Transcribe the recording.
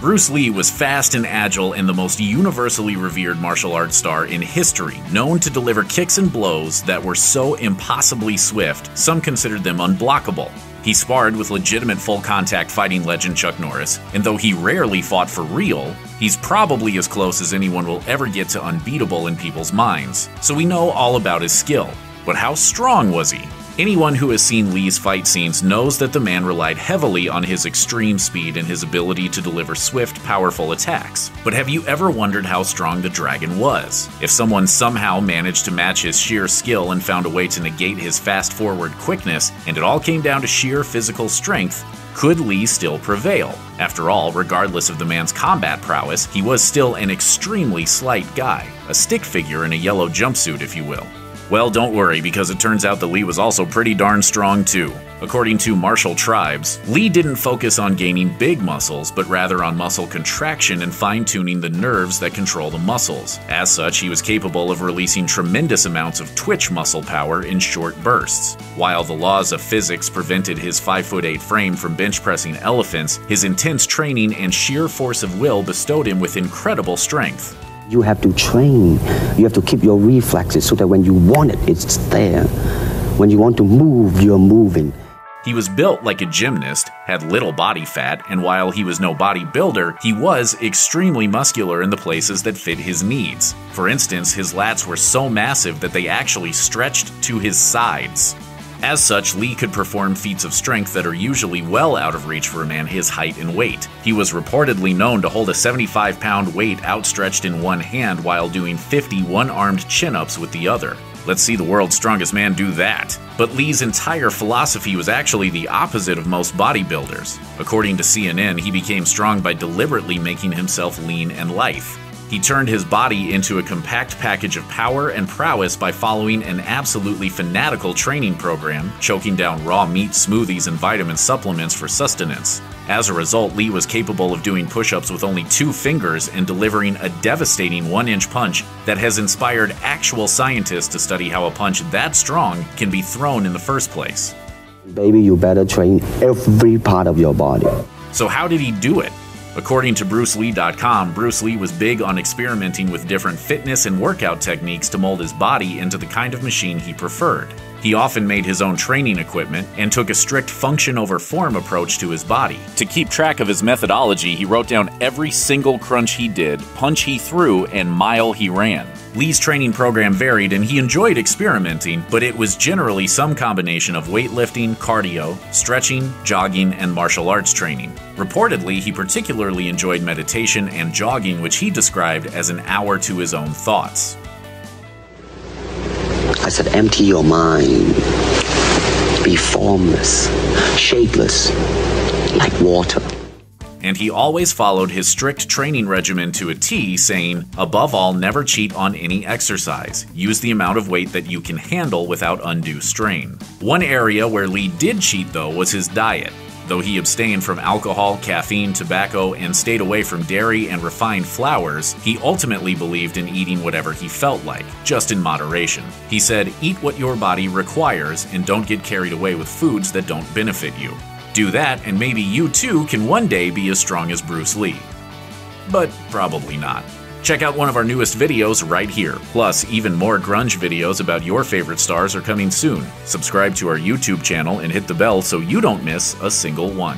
Bruce Lee was fast and agile and the most universally revered martial arts star in history, known to deliver kicks and blows that were so impossibly swift, some considered them unblockable. He sparred with legitimate full-contact fighting legend Chuck Norris, and though he rarely fought for real, he's probably as close as anyone will ever get to unbeatable in people's minds, so we know all about his skill. But how strong was he? Anyone who has seen Lee's fight scenes knows that the man relied heavily on his extreme speed and his ability to deliver swift, powerful attacks. But have you ever wondered how strong the dragon was? If someone somehow managed to match his sheer skill and found a way to negate his fast-forward quickness, and it all came down to sheer physical strength, could Lee still prevail? After all, regardless of the man's combat prowess, he was still an extremely slight guy, a stick figure in a yellow jumpsuit, if you will. Well, don't worry, because it turns out that Lee was also pretty darn strong too. According to martial tribes, Lee didn't focus on gaining big muscles, but rather on muscle contraction and fine-tuning the nerves that control the muscles. As such, he was capable of releasing tremendous amounts of twitch muscle power in short bursts. While the laws of physics prevented his 5'8" frame from bench pressing elephants, his intense training and sheer force of will bestowed him with incredible strength. You have to train. You have to keep your reflexes so that when you want it, it's there. When you want to move, you're moving. He was built like a gymnast, had little body fat, and while he was no bodybuilder, he was extremely muscular in the places that fit his needs. For instance, his lats were so massive that they actually stretched to his sides. As such, Lee could perform feats of strength that are usually well out of reach for a man his height and weight. He was reportedly known to hold a 75-pound weight outstretched in one hand while doing 50 one-armed chin-ups with the other. Let's see the world's strongest man do that. But Lee's entire philosophy was actually the opposite of most bodybuilders. According to CNN, he became strong by deliberately making himself lean and lithe. He turned his body into a compact package of power and prowess by following an absolutely fanatical training program, choking down raw meat smoothies and vitamin supplements for sustenance. As a result, Lee was capable of doing push-ups with only 2 fingers and delivering a devastating 1-inch punch that has inspired actual scientists to study how a punch that strong can be thrown in the first place. Baby, you better train every part of your body. So how did he do it? According to BruceLee.com, Bruce Lee was big on experimenting with different fitness and workout techniques to mold his body into the kind of machine he preferred. He often made his own training equipment and took a strict function over form approach to his body. To keep track of his methodology, he wrote down every single crunch he did, punch he threw, and mile he ran. Lee's training program varied and he enjoyed experimenting, but it was generally some combination of weightlifting, cardio, stretching, jogging, and martial arts training. Reportedly, he particularly enjoyed meditation and jogging, which he described as an hour to his own thoughts. I said, empty your mind. Be formless, shapeless, like water. And he always followed his strict training regimen to a T, saying, above all, never cheat on any exercise. Use the amount of weight that you can handle without undue strain. One area where Lee did cheat, though, was his diet. Though he abstained from alcohol, caffeine, tobacco, and stayed away from dairy and refined flours, he ultimately believed in eating whatever he felt like, just in moderation. He said, eat what your body requires and don't get carried away with foods that don't benefit you. Do that, and maybe you too can one day be as strong as Bruce Lee. But probably not. Check out one of our newest videos right here. Plus, even more grunge videos about your favorite stars are coming soon. Subscribe to our YouTube channel and hit the bell so you don't miss a single one.